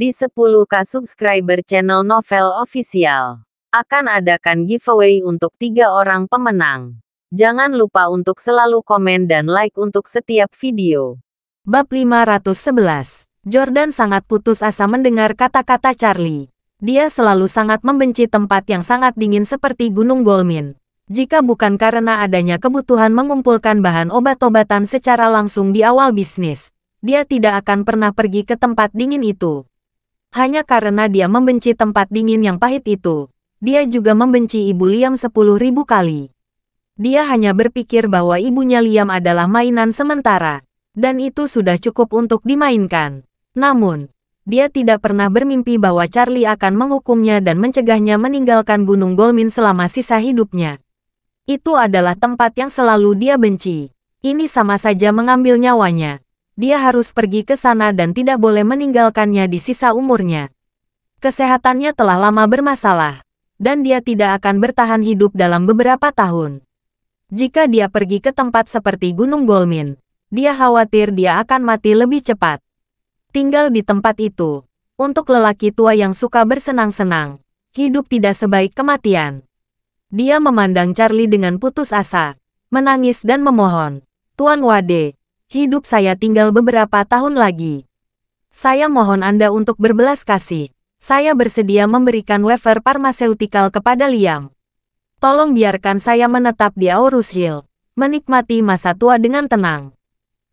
Di 10K subscriber channel Novel Official, akan adakan giveaway untuk 3 orang pemenang. Jangan lupa untuk selalu komen dan like untuk setiap video. Bab 511. Jordan sangat putus asa mendengar kata-kata Charlie. Dia selalu sangat membenci tempat yang sangat dingin seperti Gunung Golmin. Jika bukan karena adanya kebutuhan mengumpulkan bahan obat-obatan secara langsung di awal bisnis, dia tidak akan pernah pergi ke tempat dingin itu. Hanya karena dia membenci tempat dingin yang pahit itu, dia juga membenci ibu Liam 10.000 kali. Dia hanya berpikir bahwa ibunya Liam adalah mainan sementara, dan itu sudah cukup untuk dimainkan. Namun, dia tidak pernah bermimpi bahwa Charlie akan menghukumnya dan mencegahnya meninggalkan Gunung Golmin selama sisa hidupnya. Itu adalah tempat yang selalu dia benci. Ini sama saja mengambil nyawanya. Dia harus pergi ke sana dan tidak boleh meninggalkannya di sisa umurnya. Kesehatannya telah lama bermasalah, dan dia tidak akan bertahan hidup dalam beberapa tahun. Jika dia pergi ke tempat seperti Gunung Golmin, dia khawatir dia akan mati lebih cepat. Tinggal di tempat itu, untuk lelaki tua yang suka bersenang-senang, hidup tidak sebaik kematian. Dia memandang Charlie dengan putus asa, menangis dan memohon, "Tuan Wade, hidup saya tinggal beberapa tahun lagi. Saya mohon Anda untuk berbelas kasih. Saya bersedia memberikan wafer parmaseutikal kepada Liam. Tolong biarkan saya menetap di Aurus Hill, menikmati masa tua dengan tenang."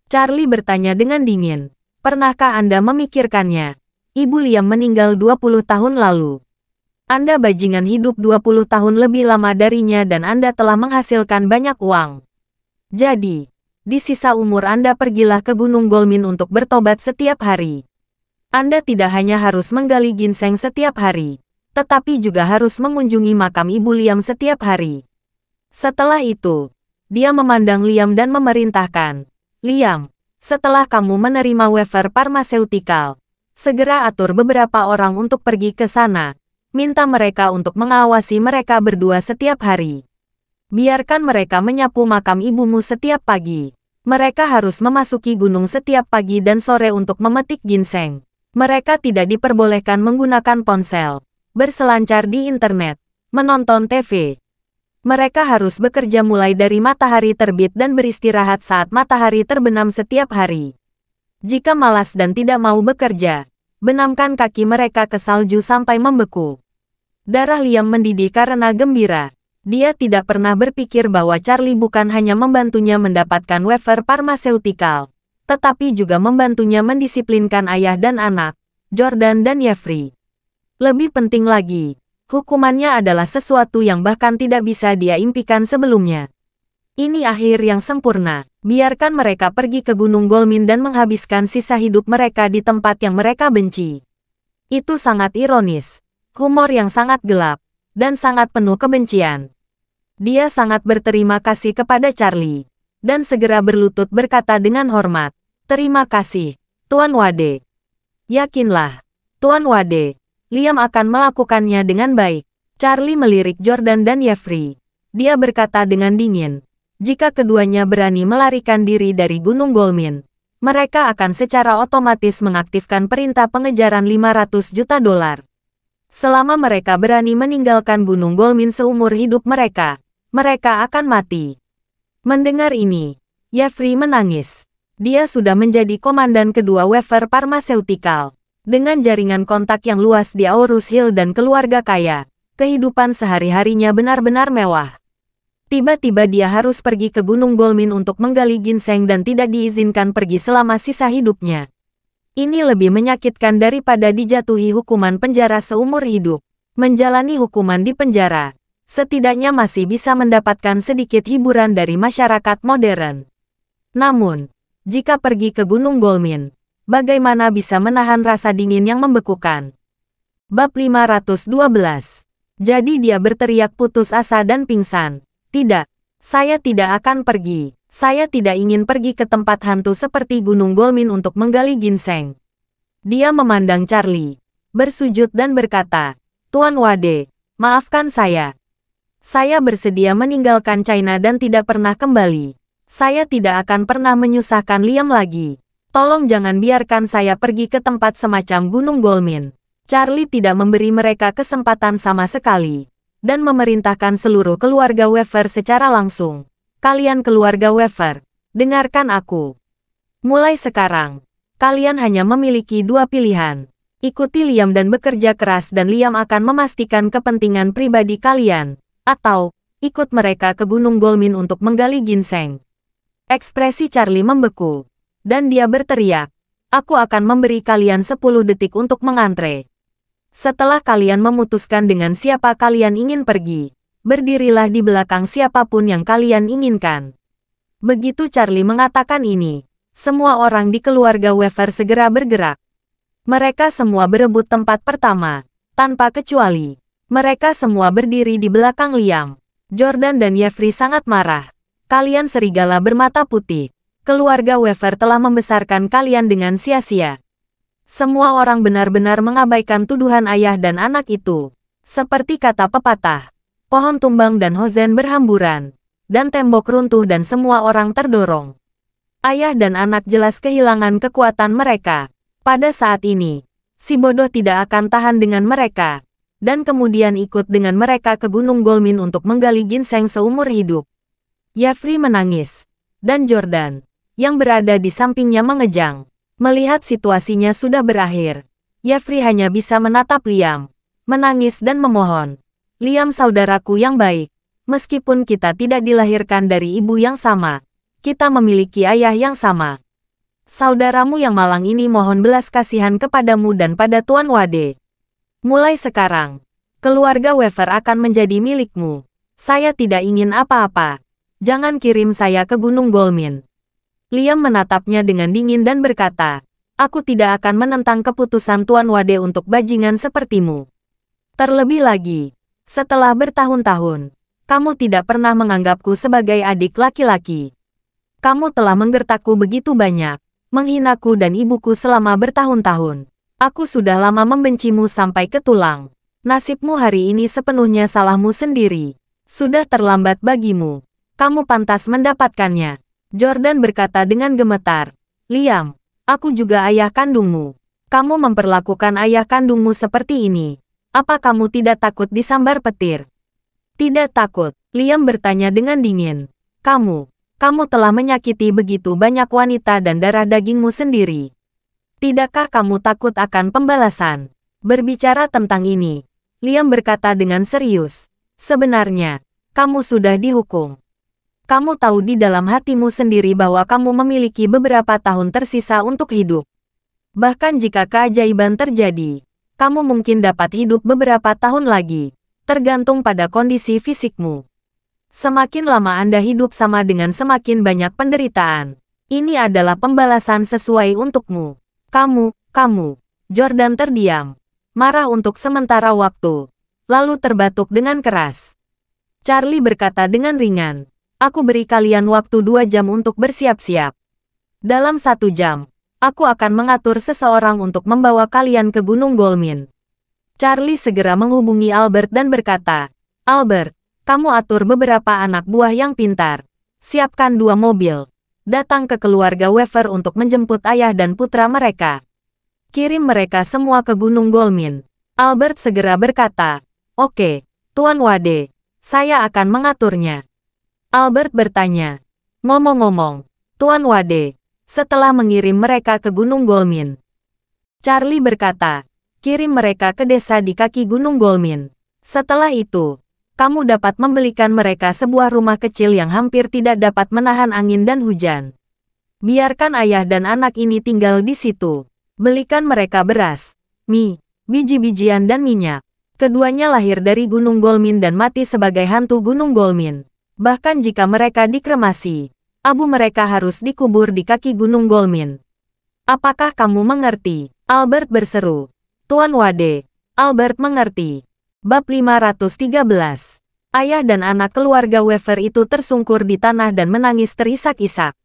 Charlie bertanya dengan dingin, "Pernahkah Anda memikirkannya? Ibu Liam meninggal 20 tahun lalu. Anda bajingan hidup 20 tahun lebih lama darinya dan Anda telah menghasilkan banyak uang. Jadi, di sisa umur Anda pergilah ke Gunung Golmin untuk bertobat setiap hari. Anda tidak hanya harus menggali ginseng setiap hari, tetapi juga harus mengunjungi makam Ibu Liam setiap hari." Setelah itu, dia memandang Liam dan memerintahkan, "Liam, setelah kamu menerima wafer parmaseutikal, segera atur beberapa orang untuk pergi ke sana. Minta mereka untuk mengawasi mereka berdua setiap hari. Biarkan mereka menyapu makam ibumu setiap pagi. Mereka harus memasuki gunung setiap pagi dan sore untuk memetik ginseng. Mereka tidak diperbolehkan menggunakan ponsel, berselancar di internet, menonton TV. Mereka harus bekerja mulai dari matahari terbit dan beristirahat saat matahari terbenam setiap hari. Jika malas dan tidak mau bekerja, benamkan kaki mereka ke salju sampai membeku." Darah Liam mendidih karena gembira. Dia tidak pernah berpikir bahwa Charlie bukan hanya membantunya mendapatkan wafer parmaseutikal, tetapi juga membantunya mendisiplinkan ayah dan anak, Jordan dan Jeffrey. Lebih penting lagi, hukumannya adalah sesuatu yang bahkan tidak bisa dia impikan sebelumnya. Ini akhir yang sempurna. Biarkan mereka pergi ke Gunung Golmin dan menghabiskan sisa hidup mereka di tempat yang mereka benci. Itu sangat ironis. Humor yang sangat gelap, dan sangat penuh kebencian. Dia sangat berterima kasih kepada Charlie, dan segera berlutut berkata dengan hormat, "Terima kasih, Tuan Wade." "Yakinlah, Tuan Wade, Liam akan melakukannya dengan baik." Charlie melirik Jordan dan Jeffrey. Dia berkata dengan dingin, "Jika keduanya berani melarikan diri dari Gunung Golmin, mereka akan secara otomatis mengaktifkan perintah pengejaran $500 juta. Selama mereka berani meninggalkan Gunung Golmin seumur hidup mereka, mereka akan mati." Mendengar ini, Jeffrey menangis. Dia sudah menjadi komandan kedua wafer parmaseutikal. Dengan jaringan kontak yang luas di Aurus Hill dan keluarga kaya, kehidupan sehari-harinya benar-benar mewah. Tiba-tiba dia harus pergi ke Gunung Golmin untuk menggali ginseng dan tidak diizinkan pergi selama sisa hidupnya. Ini lebih menyakitkan daripada dijatuhi hukuman penjara seumur hidup. Menjalani hukuman di penjara, setidaknya masih bisa mendapatkan sedikit hiburan dari masyarakat modern. Namun, jika pergi ke Gunung Golmin, bagaimana bisa menahan rasa dingin yang membekukan? Bab 512. Jadi dia berteriak putus asa dan pingsan. "Tidak, saya tidak akan pergi. Saya tidak ingin pergi ke tempat hantu seperti Gunung Golmin untuk menggali ginseng." Dia memandang Charlie, bersujud dan berkata, "Tuan Wade, maafkan saya. Saya bersedia meninggalkan China dan tidak pernah kembali. Saya tidak akan pernah menyusahkan Liam lagi. Tolong jangan biarkan saya pergi ke tempat semacam Gunung Golmin. Charlie tidak memberi mereka kesempatan sama sekali, dan memerintahkan seluruh keluarga Weaver secara langsung. Kalian keluarga Weaver, dengarkan aku. Mulai sekarang, kalian hanya memiliki dua pilihan. Ikuti Liam dan bekerja keras dan Liam akan memastikan kepentingan pribadi kalian. Atau, ikut mereka ke Gunung Golmin untuk menggali ginseng. Ekspresi Charlie membeku. Dan dia berteriak, aku akan memberi kalian 10 detik untuk mengantre. Setelah kalian memutuskan dengan siapa kalian ingin pergi, berdirilah di belakang siapapun yang kalian inginkan. Begitu Charlie mengatakan ini, semua orang di keluarga Weaver segera bergerak. Mereka semua berebut tempat pertama, tanpa kecuali. Mereka semua berdiri di belakang Liam. Jordan dan Jeffrey sangat marah. Kalian serigala bermata putih. Keluarga Weaver telah membesarkan kalian dengan sia-sia. Semua orang benar-benar mengabaikan tuduhan ayah dan anak itu. Seperti kata pepatah, pohon tumbang dan hozen berhamburan, dan tembok runtuh dan semua orang terdorong. Ayah dan anak jelas kehilangan kekuatan mereka. Pada saat ini, si bodoh tidak akan tahan dengan mereka, dan kemudian ikut dengan mereka ke Gunung Golmin untuk menggali ginseng seumur hidup. Jeffrey menangis, dan Jordan, yang berada di sampingnya mengejang. Melihat situasinya sudah berakhir, Jeffrey hanya bisa menatap Liam, menangis dan memohon. Liam saudaraku yang baik, meskipun kita tidak dilahirkan dari ibu yang sama, kita memiliki ayah yang sama. Saudaramu yang malang ini mohon belas kasihan kepadamu dan pada Tuan Wade. Mulai sekarang, keluarga Weaver akan menjadi milikmu. Saya tidak ingin apa-apa. Jangan kirim saya ke Gunung Golmin. Liam menatapnya dengan dingin dan berkata, aku tidak akan menentang keputusan Tuan Wade untuk bajingan sepertimu. Terlebih lagi, setelah bertahun-tahun, kamu tidak pernah menganggapku sebagai adik laki-laki. Kamu telah menggertakku begitu banyak, menghinaku dan ibuku selama bertahun-tahun. Aku sudah lama membencimu sampai ke tulang. Nasibmu hari ini sepenuhnya salahmu sendiri. Sudah terlambat bagimu. Kamu pantas mendapatkannya. Jordan berkata dengan gemetar. Liam, aku juga ayah kandungmu. Kamu memperlakukan ayah kandungmu seperti ini. Apa kamu tidak takut disambar petir? Tidak takut, Liam bertanya dengan dingin. Kamu telah menyakiti begitu banyak wanita dan darah dagingmu sendiri. Tidakkah kamu takut akan pembalasan? Berbicara tentang ini, Liam berkata dengan serius. Sebenarnya, kamu sudah dihukum. Kamu tahu di dalam hatimu sendiri bahwa kamu memiliki beberapa tahun tersisa untuk hidup. Bahkan jika keajaiban terjadi, kamu mungkin dapat hidup beberapa tahun lagi, tergantung pada kondisi fisikmu. Semakin lama Anda hidup sama dengan semakin banyak penderitaan. Ini adalah pembalasan sesuai untukmu. Kamu. Jordan terdiam, marah untuk sementara waktu, lalu terbatuk dengan keras. Charlie berkata dengan ringan, aku beri kalian waktu 2 jam untuk bersiap-siap. Dalam 1 jam, aku akan mengatur seseorang untuk membawa kalian ke Gunung Golmin. Charlie segera menghubungi Albert dan berkata, Albert, kamu atur beberapa anak buah yang pintar. Siapkan 2 mobil. Datang ke keluarga Weaver untuk menjemput ayah dan putra mereka. Kirim mereka semua ke Gunung Golmin. Albert segera berkata, oke, Tuan Wade, saya akan mengaturnya. Albert bertanya, ngomong-ngomong, Tuan Wade, setelah mengirim mereka ke Gunung Golmin. Charlie berkata, kirim mereka ke desa di kaki Gunung Golmin. Setelah itu, kamu dapat membelikan mereka sebuah rumah kecil yang hampir tidak dapat menahan angin dan hujan. Biarkan ayah dan anak ini tinggal di situ. Belikan mereka beras, mie, biji-bijian dan minyak. Keduanya lahir dari Gunung Golmin dan mati sebagai hantu Gunung Golmin. Bahkan jika mereka dikremasi, abu mereka harus dikubur di kaki Gunung Golmin. Apakah kamu mengerti? Albert berseru. Tuan Wade, Albert mengerti. Bab 513. Ayah dan anak keluarga Weaver itu tersungkur di tanah dan menangis terisak-isak.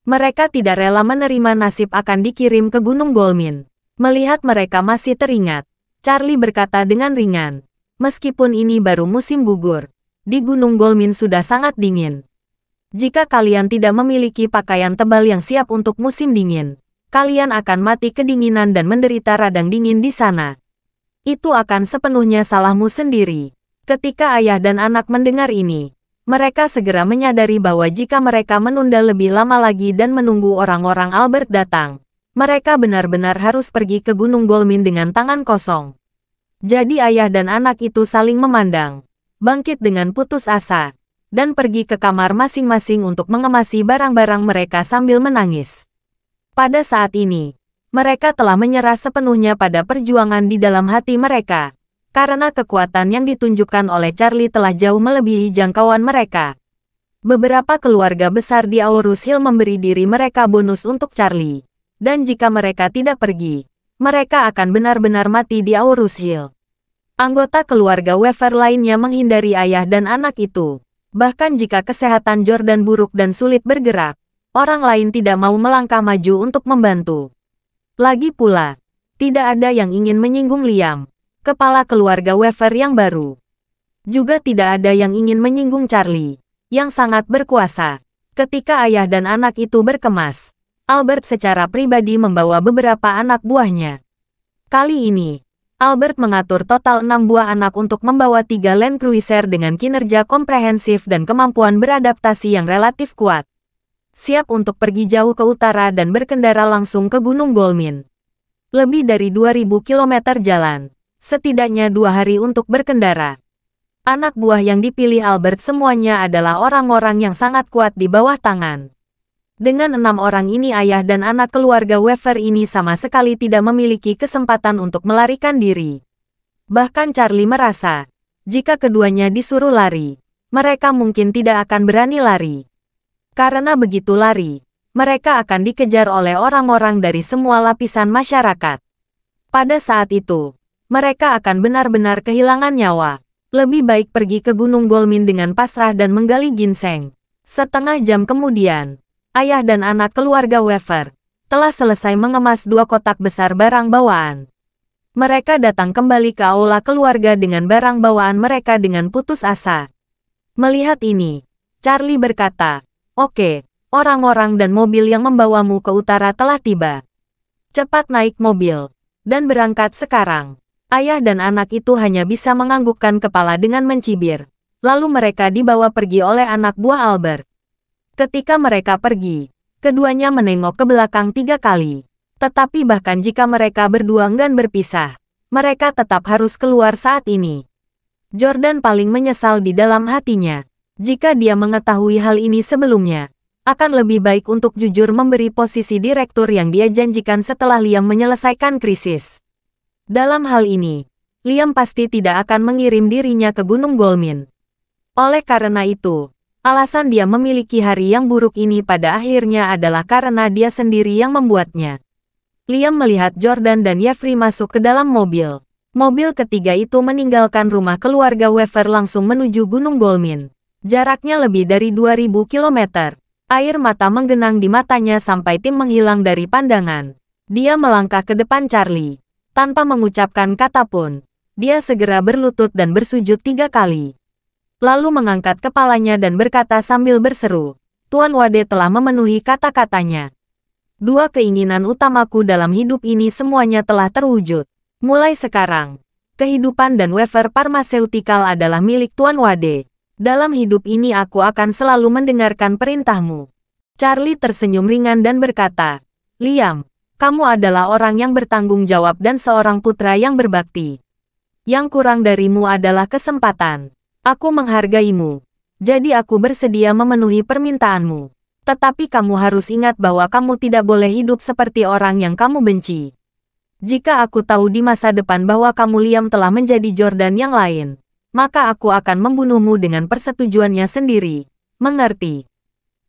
Mereka tidak rela menerima nasib akan dikirim ke Gunung Golmin. Melihat mereka masih teringat, Charlie berkata dengan ringan, meskipun ini baru musim gugur, di Gunung Golmin sudah sangat dingin. Jika kalian tidak memiliki pakaian tebal yang siap untuk musim dingin, kalian akan mati kedinginan dan menderita radang dingin di sana. Itu akan sepenuhnya salahmu sendiri. Ketika ayah dan anak mendengar ini, mereka segera menyadari bahwa jika mereka menunda lebih lama lagi dan menunggu orang-orang Albert datang, mereka benar-benar harus pergi ke Gunung Golmin dengan tangan kosong. Jadi ayah dan anak itu saling memandang, bangkit dengan putus asa, dan pergi ke kamar masing-masing untuk mengemasi barang-barang mereka sambil menangis. Pada saat ini, mereka telah menyerah sepenuhnya pada perjuangan di dalam hati mereka, karena kekuatan yang ditunjukkan oleh Charlie telah jauh melebihi jangkauan mereka. Beberapa keluarga besar di Aurus Hill memberi diri mereka bonus untuk Charlie, dan jika mereka tidak pergi, mereka akan benar-benar mati di Aurus Hill. Anggota keluarga Weaver lainnya menghindari ayah dan anak itu. Bahkan jika kesehatan Jordan buruk dan sulit bergerak, orang lain tidak mau melangkah maju untuk membantu. Lagi pula, tidak ada yang ingin menyinggung Liam, kepala keluarga Weaver yang baru. Juga tidak ada yang ingin menyinggung Charlie, yang sangat berkuasa. Ketika ayah dan anak itu berkemas, Albert secara pribadi membawa beberapa anak buahnya. Kali ini, Albert mengatur total 6 buah anak untuk membawa 3 Land Cruiser dengan kinerja komprehensif dan kemampuan beradaptasi yang relatif kuat. Siap untuk pergi jauh ke utara dan berkendara langsung ke Gunung Golmin. Lebih dari 2000 km jalan, setidaknya 2 hari untuk berkendara. Anak buah yang dipilih Albert semuanya adalah orang-orang yang sangat kuat di bawah tangan. Dengan 6 orang ini ayah dan anak keluarga Weaver ini sama sekali tidak memiliki kesempatan untuk melarikan diri. Bahkan Charlie merasa, jika keduanya disuruh lari, mereka mungkin tidak akan berani lari. Karena begitu lari, mereka akan dikejar oleh orang-orang dari semua lapisan masyarakat. Pada saat itu, mereka akan benar-benar kehilangan nyawa. Lebih baik pergi ke Gunung Golmin dengan pasrah dan menggali ginseng. Setengah jam kemudian, ayah dan anak keluarga Weaver telah selesai mengemas 2 kotak besar barang bawaan. Mereka datang kembali ke aula keluarga dengan barang bawaan mereka dengan putus asa. Melihat ini, Charlie berkata, "Oke, orang-orang dan mobil yang membawamu ke utara telah tiba. Cepat naik mobil dan berangkat sekarang." Ayah dan anak itu hanya bisa menganggukkan kepala dengan mencibir. Lalu mereka dibawa pergi oleh anak buah Albert. Ketika mereka pergi, keduanya menengok ke belakang 3 kali. Tetapi bahkan jika mereka berdua enggan berpisah, mereka tetap harus keluar saat ini. Jordan paling menyesal di dalam hatinya. Jika dia mengetahui hal ini sebelumnya, akan lebih baik untuk jujur memberi posisi direktur yang dia janjikan setelah Liam menyelesaikan krisis. Dalam hal ini, Liam pasti tidak akan mengirim dirinya ke Gunung Golmin. Oleh karena itu, alasan dia memiliki hari yang buruk ini pada akhirnya adalah karena dia sendiri yang membuatnya. Liam melihat Jordan dan Jeffrey masuk ke dalam mobil. Mobil ketiga itu meninggalkan rumah keluarga Weaver langsung menuju Gunung Golmin. Jaraknya lebih dari 2000 km. Air mata menggenang di matanya sampai tim menghilang dari pandangan. Dia melangkah ke depan Charlie. Tanpa mengucapkan kata pun, dia segera berlutut dan bersujud 3 kali. Lalu mengangkat kepalanya dan berkata sambil berseru, "Tuan Wade telah memenuhi kata-katanya. 2 keinginan utamaku dalam hidup ini semuanya telah terwujud. Mulai sekarang, kehidupan dan Weaver Pharmaceutical adalah milik Tuan Wade. Dalam hidup ini aku akan selalu mendengarkan perintahmu." Charlie tersenyum ringan dan berkata, "Liam, kamu adalah orang yang bertanggung jawab dan seorang putra yang berbakti. Yang kurang darimu adalah kesempatan. Aku menghargaimu. Jadi aku bersedia memenuhi permintaanmu. Tetapi kamu harus ingat bahwa kamu tidak boleh hidup seperti orang yang kamu benci. Jika aku tahu di masa depan bahwa kamu Liam telah menjadi Jordan yang lain, maka aku akan membunuhmu dengan persetujuannya sendiri. Mengerti?"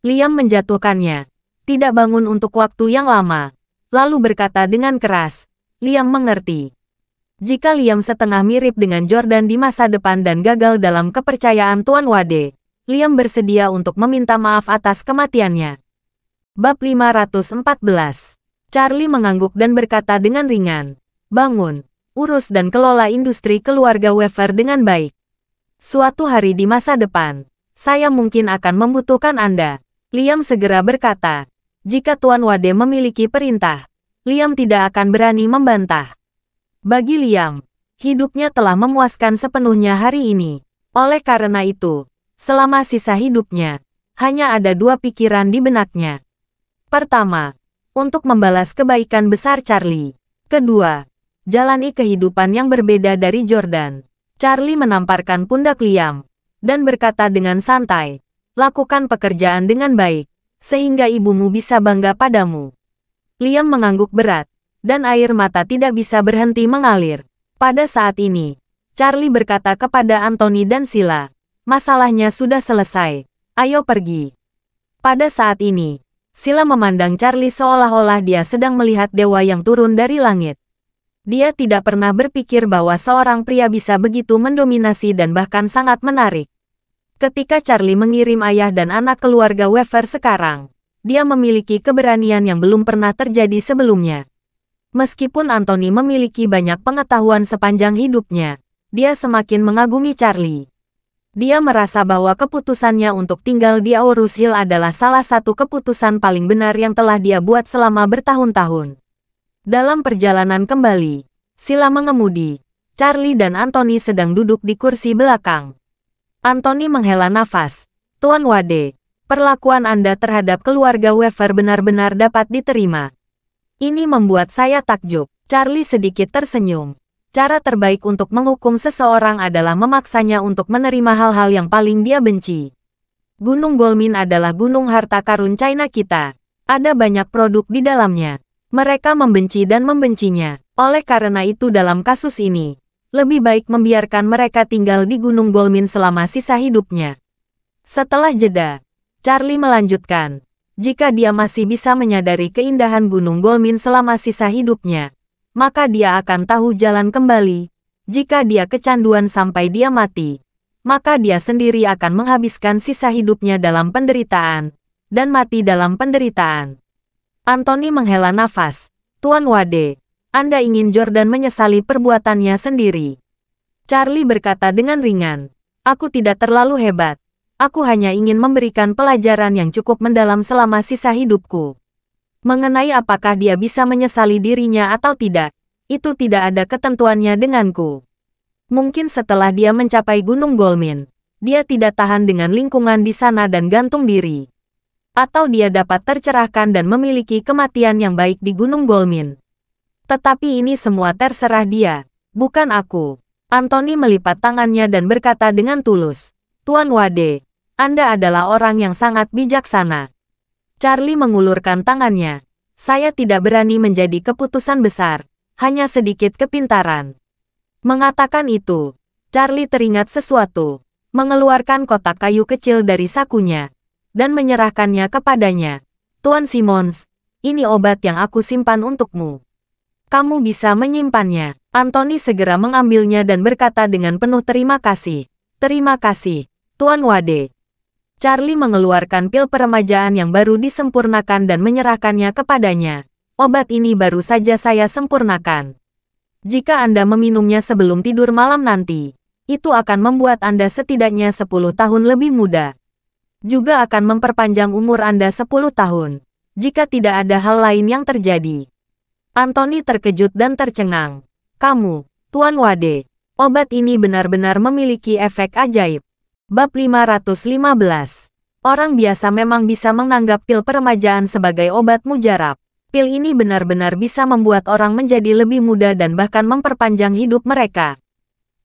Liam menjatuhkannya. Tidak bangun untuk waktu yang lama. Lalu berkata dengan keras, "Liam mengerti." Jika Liam setengah mirip dengan Jordan di masa depan dan gagal dalam kepercayaan Tuan Wade, Liam bersedia untuk meminta maaf atas kematiannya. Bab 514. Charlie mengangguk dan berkata dengan ringan, "Bangun, urus dan kelola industri keluarga Weaver dengan baik. Suatu hari di masa depan, saya mungkin akan membutuhkan Anda." Liam segera berkata, "Jika Tuan Wade memiliki perintah, Liam tidak akan berani membantah. Bagi Liam, hidupnya telah memuaskan sepenuhnya hari ini. Oleh karena itu, selama sisa hidupnya, hanya ada dua pikiran di benaknya. Pertama, untuk membalas kebaikan besar Charlie. Kedua, jalani kehidupan yang berbeda dari Jordan. Charlie menamparkan pundak Liam dan berkata dengan santai, lakukan pekerjaan dengan baik, sehingga ibumu bisa bangga padamu. Liam mengangguk berat, dan air mata tidak bisa berhenti mengalir. Pada saat ini, Charlie berkata kepada Anthony dan Sheila, masalahnya sudah selesai, ayo pergi. Pada saat ini, Sheila memandang Charlie seolah-olah dia sedang melihat dewa yang turun dari langit. Dia tidak pernah berpikir bahwa seorang pria bisa begitu mendominasi dan bahkan sangat menarik. Ketika Charlie mengirim ayah dan anak keluarga Weaver sekarang, dia memiliki keberanian yang belum pernah terjadi sebelumnya. Meskipun Anthony memiliki banyak pengetahuan sepanjang hidupnya, dia semakin mengagumi Charlie. Dia merasa bahwa keputusannya untuk tinggal di Aurus Hill adalah salah satu keputusan paling benar yang telah dia buat selama bertahun-tahun. Dalam perjalanan kembali, Sheila mengemudi. Charlie dan Anthony sedang duduk di kursi belakang. Anthony menghela nafas. Tuan Wade, perlakuan Anda terhadap keluarga Weaver benar-benar dapat diterima. Ini membuat saya takjub. Charlie sedikit tersenyum. Cara terbaik untuk menghukum seseorang adalah memaksanya untuk menerima hal-hal yang paling dia benci. Gunung Golmin adalah gunung harta karun China kita. Ada banyak produk di dalamnya. Mereka membenci dan membencinya. Oleh karena itu dalam kasus ini, lebih baik membiarkan mereka tinggal di Gunung Golmin selama sisa hidupnya. Setelah jeda, Charlie melanjutkan, jika dia masih bisa menyadari keindahan Gunung Golmin selama sisa hidupnya, maka dia akan tahu jalan kembali. Jika dia kecanduan sampai dia mati, maka dia sendiri akan menghabiskan sisa hidupnya dalam penderitaan, dan mati dalam penderitaan. Anthony menghela nafas. Tuan Wade, Anda ingin Jordan menyesali perbuatannya sendiri. Charlie berkata dengan ringan, aku tidak terlalu hebat. Aku hanya ingin memberikan pelajaran yang cukup mendalam selama sisa hidupku. Mengenai apakah dia bisa menyesali dirinya atau tidak, itu tidak ada ketentuannya denganku. Mungkin setelah dia mencapai Gunung Golmin, dia tidak tahan dengan lingkungan di sana dan gantung diri. Atau dia dapat tercerahkan dan memiliki kematian yang baik di Gunung Golmin. Tetapi ini semua terserah dia, bukan aku. Anthony melipat tangannya dan berkata dengan tulus, Tuan Wade, Anda adalah orang yang sangat bijaksana. Charlie mengulurkan tangannya. Saya tidak berani menjadi keputusan besar, hanya sedikit kepintaran. Mengatakan itu, Charlie teringat sesuatu, mengeluarkan kotak kayu kecil dari sakunya, dan menyerahkannya kepadanya. Tuan Simmons, ini obat yang aku simpan untukmu. Kamu bisa menyimpannya. Anthony segera mengambilnya dan berkata dengan penuh terima kasih. Terima kasih, Tuan Wade. Charlie mengeluarkan pil peremajaan yang baru disempurnakan dan menyerahkannya kepadanya. Obat ini baru saja saya sempurnakan. Jika Anda meminumnya sebelum tidur malam nanti, itu akan membuat Anda setidaknya 10 tahun lebih muda. Juga akan memperpanjang umur Anda 10 tahun, jika tidak ada hal lain yang terjadi. Anthony terkejut dan tercengang. Kamu, Tuan Wade, obat ini benar-benar memiliki efek ajaib. Bab 515. Orang biasa memang bisa menganggap pil peremajaan sebagai obat mujarab. Pil ini benar-benar bisa membuat orang menjadi lebih muda dan bahkan memperpanjang hidup mereka.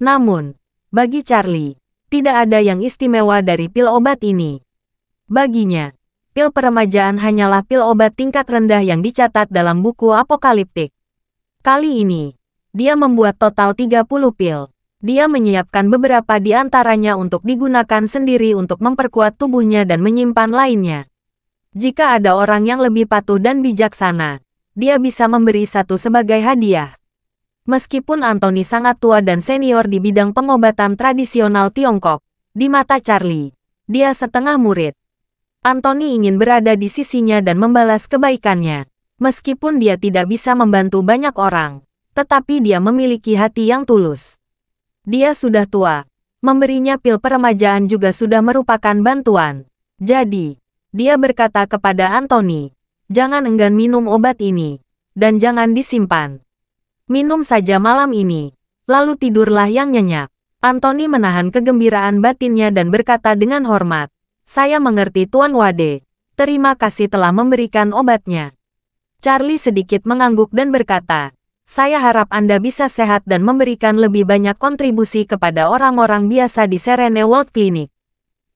Namun, bagi Charlie, tidak ada yang istimewa dari pil obat ini. Baginya, pil peremajaan hanyalah pil obat tingkat rendah yang dicatat dalam buku apokaliptik. Kali ini, dia membuat total 30 pil. Dia menyiapkan beberapa di antaranya untuk digunakan sendiri untuk memperkuat tubuhnya dan menyimpan lainnya. Jika ada orang yang lebih patuh dan bijaksana, dia bisa memberi satu sebagai hadiah. Meskipun Anthony sangat tua dan senior di bidang pengobatan tradisional Tiongkok, di mata Charlie, dia setengah murid. Anthony ingin berada di sisinya dan membalas kebaikannya. Meskipun dia tidak bisa membantu banyak orang, tetapi dia memiliki hati yang tulus. Dia sudah tua. Memberinya pil peremajaan juga sudah merupakan bantuan. Jadi, dia berkata kepada Anthony, jangan enggan minum obat ini. dan jangan disimpan. Minum saja malam ini, lalu tidurlah yang nyenyak. Anthony menahan kegembiraan batinnya dan berkata dengan hormat, "Saya mengerti Tuan Wade. Terima kasih telah memberikan obatnya." Charlie sedikit mengangguk dan berkata, "Saya harap Anda bisa sehat dan memberikan lebih banyak kontribusi kepada orang-orang biasa di Serene World Clinic."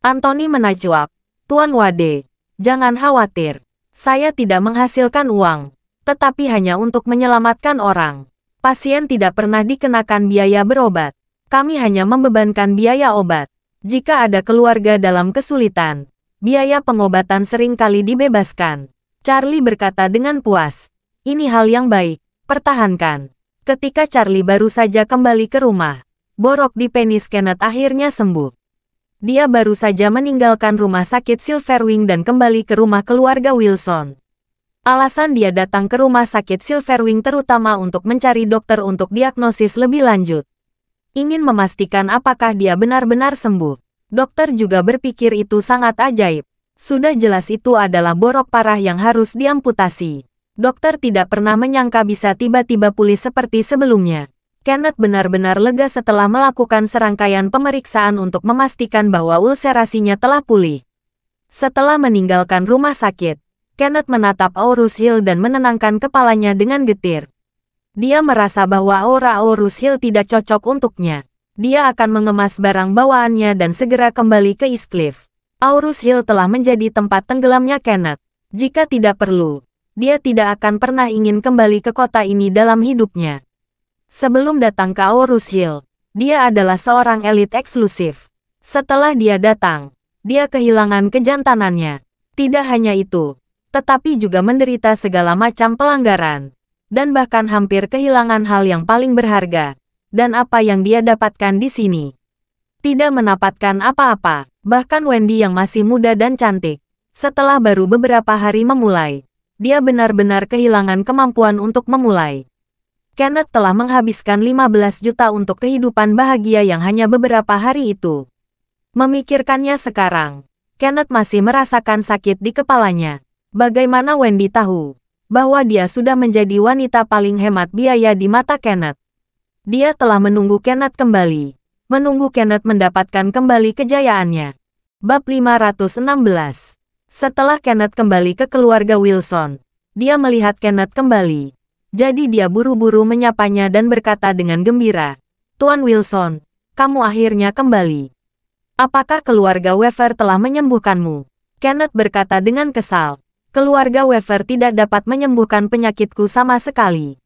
Anthony menajawab, "Tuan Wade, jangan khawatir. Saya tidak menghasilkan uang, tetapi hanya untuk menyelamatkan orang. Pasien tidak pernah dikenakan biaya berobat. Kami hanya membebankan biaya obat. Jika ada keluarga dalam kesulitan, biaya pengobatan sering kali dibebaskan." Charlie berkata dengan puas, "Ini hal yang baik, pertahankan." Ketika Charlie baru saja kembali ke rumah, borok di penis Kenneth akhirnya sembuh. Dia baru saja meninggalkan rumah sakit Silverwing dan kembali ke rumah keluarga Wilson. Alasan dia datang ke rumah sakit Silverwing terutama untuk mencari dokter untuk diagnosis lebih lanjut. Ingin memastikan apakah dia benar-benar sembuh. Dokter juga berpikir itu sangat ajaib. Sudah jelas itu adalah borok parah yang harus diamputasi. Dokter tidak pernah menyangka bisa tiba-tiba pulih seperti sebelumnya. Kenneth benar-benar lega setelah melakukan serangkaian pemeriksaan untuk memastikan bahwa ulcerasinya telah pulih. Setelah meninggalkan rumah sakit, Kenneth menatap Aurus Hill dan menenangkan kepalanya dengan getir. Dia merasa bahwa aura Aurus Hill tidak cocok untuknya. Dia akan mengemas barang bawaannya dan segera kembali ke Eastcliff. Aurus Hill telah menjadi tempat tenggelamnya Kenneth. Jika tidak perlu, dia tidak akan pernah ingin kembali ke kota ini dalam hidupnya. Sebelum datang ke Aurus Hill, dia adalah seorang elit eksklusif. Setelah dia datang, dia kehilangan kejantanannya. Tidak hanya itu, tetapi juga menderita segala macam pelanggaran, dan bahkan hampir kehilangan hal yang paling berharga. Dan apa yang dia dapatkan di sini? Tidak mendapatkan apa-apa. Bahkan Wendy yang masih muda dan cantik, setelah baru beberapa hari memulai, dia benar-benar kehilangan kemampuan untuk memulai. Kenneth telah menghabiskan 15 juta untuk kehidupan bahagia yang hanya beberapa hari itu. Memikirkannya sekarang, Kenneth masih merasakan sakit di kepalanya. Bagaimana Wendy tahu bahwa dia sudah menjadi wanita paling hemat biaya di mata Kenneth? Dia telah menunggu Kenneth kembali. Menunggu Kenneth mendapatkan kembali kejayaannya. Bab 516. Setelah Kenneth kembali ke keluarga Wilson, dia melihat Kenneth kembali. Jadi dia buru-buru menyapanya dan berkata dengan gembira, "Tuan Wilson, kamu akhirnya kembali. Apakah keluarga Weaver telah menyembuhkanmu?" Kenneth berkata dengan kesal, "Keluarga Weaver tidak dapat menyembuhkan penyakitku sama sekali.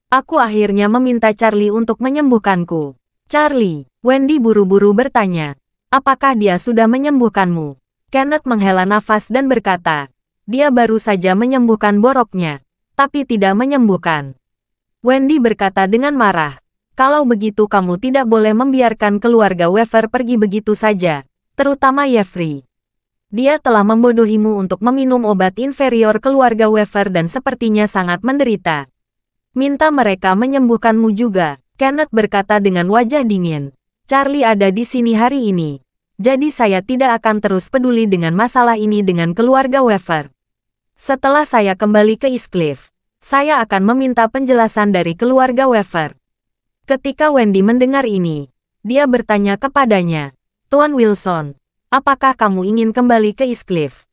Aku akhirnya meminta Charlie untuk menyembuhkanku." "Charlie?" Wendy buru-buru bertanya. "Apakah dia sudah menyembuhkanmu?" Kenneth menghela nafas dan berkata, "Dia baru saja menyembuhkan boroknya, tapi tidak menyembuhkan." Wendy berkata dengan marah, "Kalau begitu kamu tidak boleh membiarkan keluarga Weaver pergi begitu saja, terutama Jeffrey. Dia telah membodohimu untuk meminum obat inferior keluarga Weaver dan sepertinya sangat menderita. Minta mereka menyembuhkanmu juga." Kenneth berkata dengan wajah dingin. "Charlie ada di sini hari ini. Jadi saya tidak akan terus peduli dengan masalah ini dengan keluarga Weaver. Setelah saya kembali ke Eastcliff, saya akan meminta penjelasan dari keluarga Weaver." Ketika Wendy mendengar ini, dia bertanya kepadanya, "Tuan Wilson, apakah kamu ingin kembali ke Eastcliff?"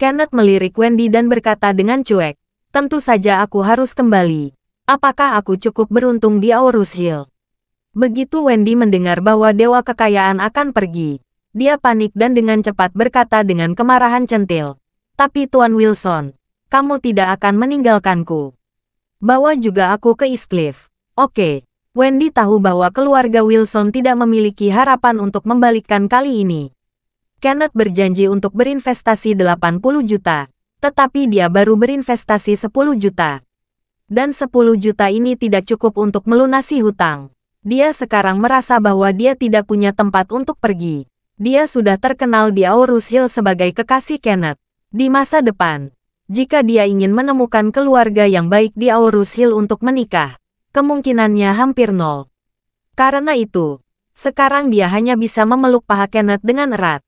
Kenneth melirik Wendy dan berkata dengan cuek, "Tentu saja aku harus kembali. Apakah aku cukup beruntung di Aurus Hill?" Begitu Wendy mendengar bahwa Dewa Kekayaan akan pergi, dia panik dan dengan cepat berkata dengan kemarahan centil, "Tapi Tuan Wilson, kamu tidak akan meninggalkanku. Bawa juga aku ke Eastcliff." Oke. Wendy tahu bahwa keluarga Wilson tidak memiliki harapan untuk membalikkan kali ini. Kenneth berjanji untuk berinvestasi 80 juta, tetapi dia baru berinvestasi 10 juta. Dan 10 juta ini tidak cukup untuk melunasi hutang. Dia sekarang merasa bahwa dia tidak punya tempat untuk pergi. Dia sudah terkenal di Aurus Hill sebagai kekasih Kenneth. Di masa depan, jika dia ingin menemukan keluarga yang baik di Aurus Hill untuk menikah, kemungkinannya hampir nol. Karena itu, sekarang dia hanya bisa memeluk paha Kenneth dengan erat.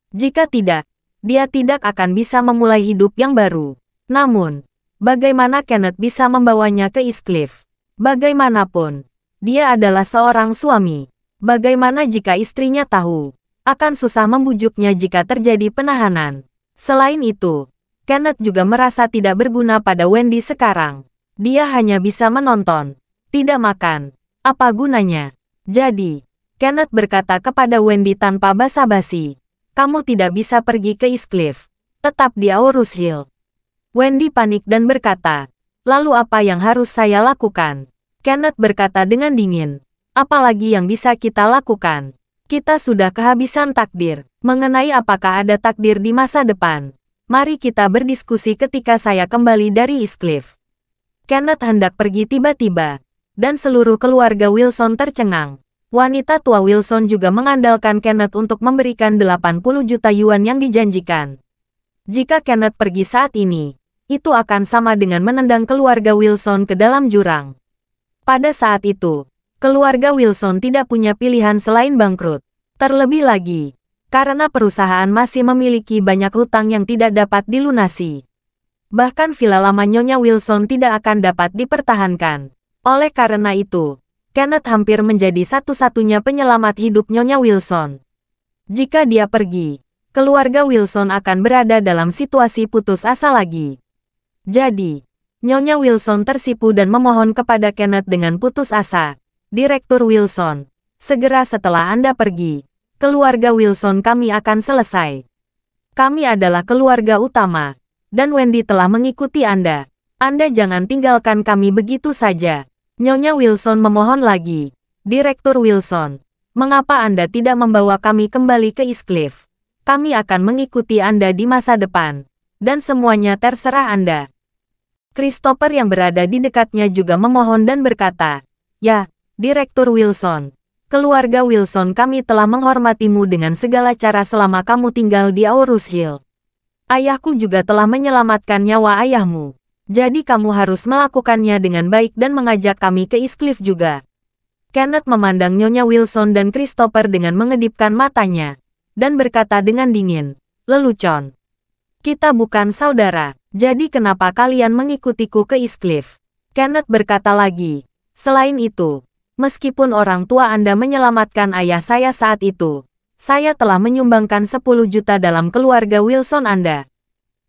Jika tidak, dia tidak akan bisa memulai hidup yang baru. Namun, Bagaimana Kenneth bisa membawanya ke Eastcliff? Bagaimanapun, dia adalah seorang suami. Bagaimana jika istrinya tahu? Akan susah membujuknya jika terjadi penahanan. Selain itu, Kenneth juga merasa tidak berguna pada Wendy sekarang. Dia hanya bisa menonton, tidak makan. Apa gunanya? Jadi, Kenneth berkata kepada Wendy tanpa basa-basi, "Kamu tidak bisa pergi ke Eastcliff. Tetap di Aurus Hill." Wendy panik dan berkata, "Lalu apa yang harus saya lakukan?" Kenneth berkata dengan dingin, "Apalagi yang bisa kita lakukan? Kita sudah kehabisan takdir. Mengenai apakah ada takdir di masa depan, mari kita berdiskusi ketika saya kembali dari Eastcliff." Kenneth hendak pergi tiba-tiba, dan seluruh keluarga Wilson tercengang. Wanita tua Wilson juga mengandalkan Kenneth untuk memberikan 80 juta yuan yang dijanjikan. Jika Kenneth pergi saat ini, itu akan sama dengan menendang keluarga Wilson ke dalam jurang. Pada saat itu, keluarga Wilson tidak punya pilihan selain bangkrut. Terlebih lagi, karena perusahaan masih memiliki banyak hutang yang tidak dapat dilunasi. Bahkan villa lama Nyonya Wilson tidak akan dapat dipertahankan. Oleh karena itu, Kenneth hampir menjadi satu-satunya penyelamat hidup Nyonya Wilson. Jika dia pergi, keluarga Wilson akan berada dalam situasi putus asa lagi. Jadi, Nyonya Wilson tersipu dan memohon kepada Kenneth dengan putus asa. "Direktur Wilson, segera setelah Anda pergi, keluarga Wilson kami akan selesai. Kami adalah keluarga utama, dan Wendy telah mengikuti Anda. Anda jangan tinggalkan kami begitu saja." Nyonya Wilson memohon lagi, "Direktur Wilson, mengapa Anda tidak membawa kami kembali ke Eastcliff? Kami akan mengikuti Anda di masa depan, dan semuanya terserah Anda." Christopher yang berada di dekatnya juga memohon dan berkata, "Ya, Direktur Wilson, keluarga Wilson kami telah menghormatimu dengan segala cara selama kamu tinggal di Aurus Hill. Ayahku juga telah menyelamatkan nyawa ayahmu. Jadi kamu harus melakukannya dengan baik dan mengajak kami ke Eastcliff juga." Kenneth memandang Nyonya Wilson dan Christopher dengan mengedipkan matanya, dan berkata dengan dingin, "Lelucon. Kita bukan saudara, jadi kenapa kalian mengikutiku ke Eastcliff?" Kenneth berkata lagi, "Selain itu, meskipun orang tua Anda menyelamatkan ayah saya saat itu, saya telah menyumbangkan 10 juta dalam keluarga Wilson Anda.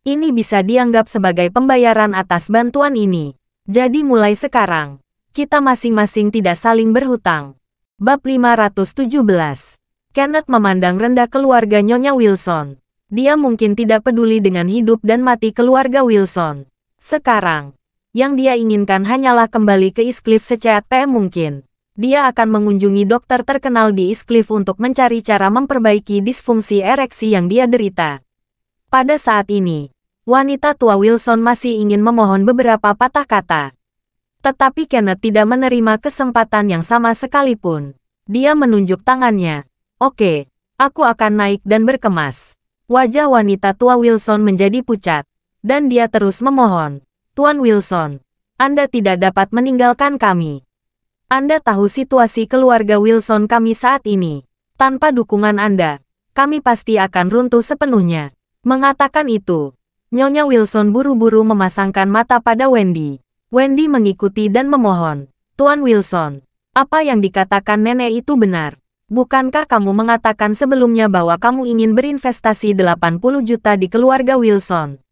Ini bisa dianggap sebagai pembayaran atas bantuan ini. Jadi mulai sekarang, kita masing-masing tidak saling berhutang." Bab 517. Kenneth memandang rendah keluarga Nyonya Wilson. Dia mungkin tidak peduli dengan hidup dan mati keluarga Wilson. Sekarang, yang dia inginkan hanyalah kembali ke Eastcliff secepat mungkin. Dia akan mengunjungi dokter terkenal di Eastcliff untuk mencari cara memperbaiki disfungsi ereksi yang dia derita. Pada saat ini, wanita tua Wilson masih ingin memohon beberapa patah kata. Tetapi Kenneth tidak menerima kesempatan yang sama sekalipun. Dia menunjuk tangannya. "Oke, aku akan naik dan berkemas." Wajah wanita tua Wilson menjadi pucat, dan dia terus memohon, "Tuan Wilson, Anda tidak dapat meninggalkan kami. Anda tahu situasi keluarga Wilson kami saat ini. Tanpa dukungan Anda, kami pasti akan runtuh sepenuhnya." Mengatakan itu, Nyonya Wilson buru-buru memasangkan mata pada Wendy. Wendy mengikuti dan memohon, "Tuan Wilson, apa yang dikatakan nenek itu benar. Bukankah kamu mengatakan sebelumnya bahwa kamu ingin berinvestasi 80 juta di keluarga Wilson?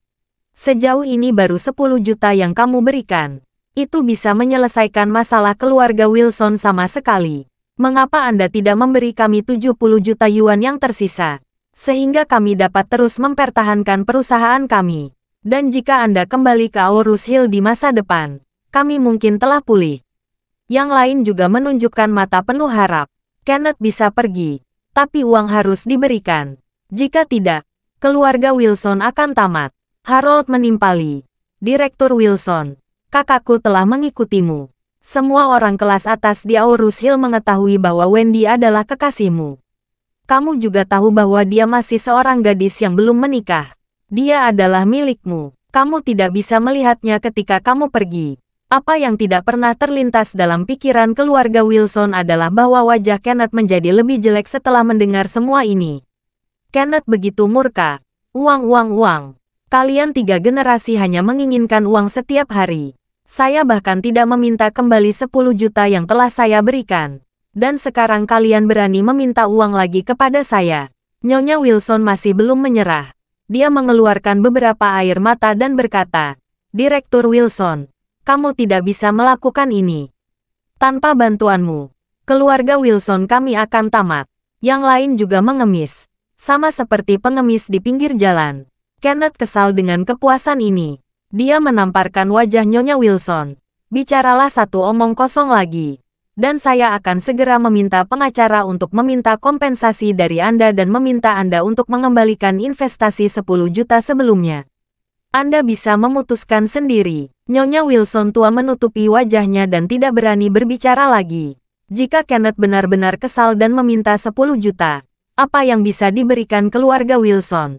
Sejauh ini baru 10 juta yang kamu berikan. Itu bisa menyelesaikan masalah keluarga Wilson sama sekali. Mengapa Anda tidak memberi kami 70 juta yuan yang tersisa? Sehingga kami dapat terus mempertahankan perusahaan kami. Dan jika Anda kembali ke Aurus Hill di masa depan, kami mungkin telah pulih." Yang lain juga menunjukkan mata penuh harap. Kenneth bisa pergi, tapi uang harus diberikan. Jika tidak, keluarga Wilson akan tamat. Harold menimpali, "Direktur Wilson, kakakku telah mengikutimu. Semua orang kelas atas di Aurus Hill mengetahui bahwa Wendy adalah kekasihmu. Kamu juga tahu bahwa dia masih seorang gadis yang belum menikah. Dia adalah milikmu. Kamu tidak bisa melihatnya ketika kamu pergi." Apa yang tidak pernah terlintas dalam pikiran keluarga Wilson adalah bahwa wajah Kenneth menjadi lebih jelek setelah mendengar semua ini. Kenneth begitu murka. "Uang, uang, uang. Kalian 3 generasi hanya menginginkan uang setiap hari. Saya bahkan tidak meminta kembali 10 juta yang telah saya berikan. Dan sekarang kalian berani meminta uang lagi kepada saya. Nyonya Wilson masih belum menyerah. Dia mengeluarkan beberapa air mata dan berkata, Direktur Wilson, kamu tidak bisa melakukan ini. Tanpa bantuanmu, keluarga Wilson kami akan tamat. Yang lain juga mengemis. Sama seperti pengemis di pinggir jalan. Kenneth kesal dengan kepuasan ini. Dia menamparkan wajah Nyonya Wilson. Bicaralah satu omong kosong lagi. Dan saya akan segera meminta pengacara untuk meminta kompensasi dari Anda dan meminta Anda untuk mengembalikan investasi 10 juta sebelumnya. Anda bisa memutuskan sendiri. Nyonya Wilson tua menutupi wajahnya dan tidak berani berbicara lagi. Jika Kenneth benar-benar kesal dan meminta 10 juta, apa yang bisa diberikan keluarga Wilson?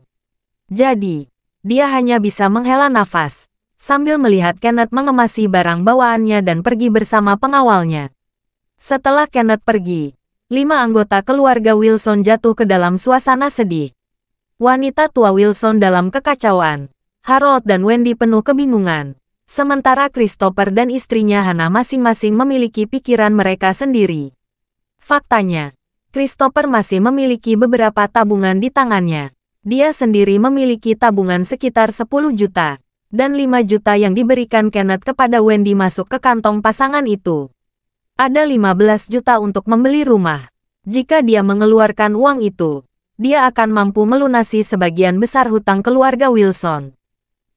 Jadi, dia hanya bisa menghela nafas, sambil melihat Kenneth mengemasi barang bawaannya dan pergi bersama pengawalnya. Setelah Kenneth pergi, 5 anggota keluarga Wilson jatuh ke dalam suasana sedih. Wanita tua Wilson dalam kekacauan, Harold dan Wendy penuh kebingungan, sementara Christopher dan istrinya Hannah masing-masing memiliki pikiran mereka sendiri. Faktanya, Christopher masih memiliki beberapa tabungan di tangannya. Dia sendiri memiliki tabungan sekitar 10 juta, dan 5 juta yang diberikan Kenneth kepada Wendy masuk ke kantong pasangan itu. Ada 15 juta untuk membeli rumah. Jika dia mengeluarkan uang itu, dia akan mampu melunasi sebagian besar hutang keluarga Wilson.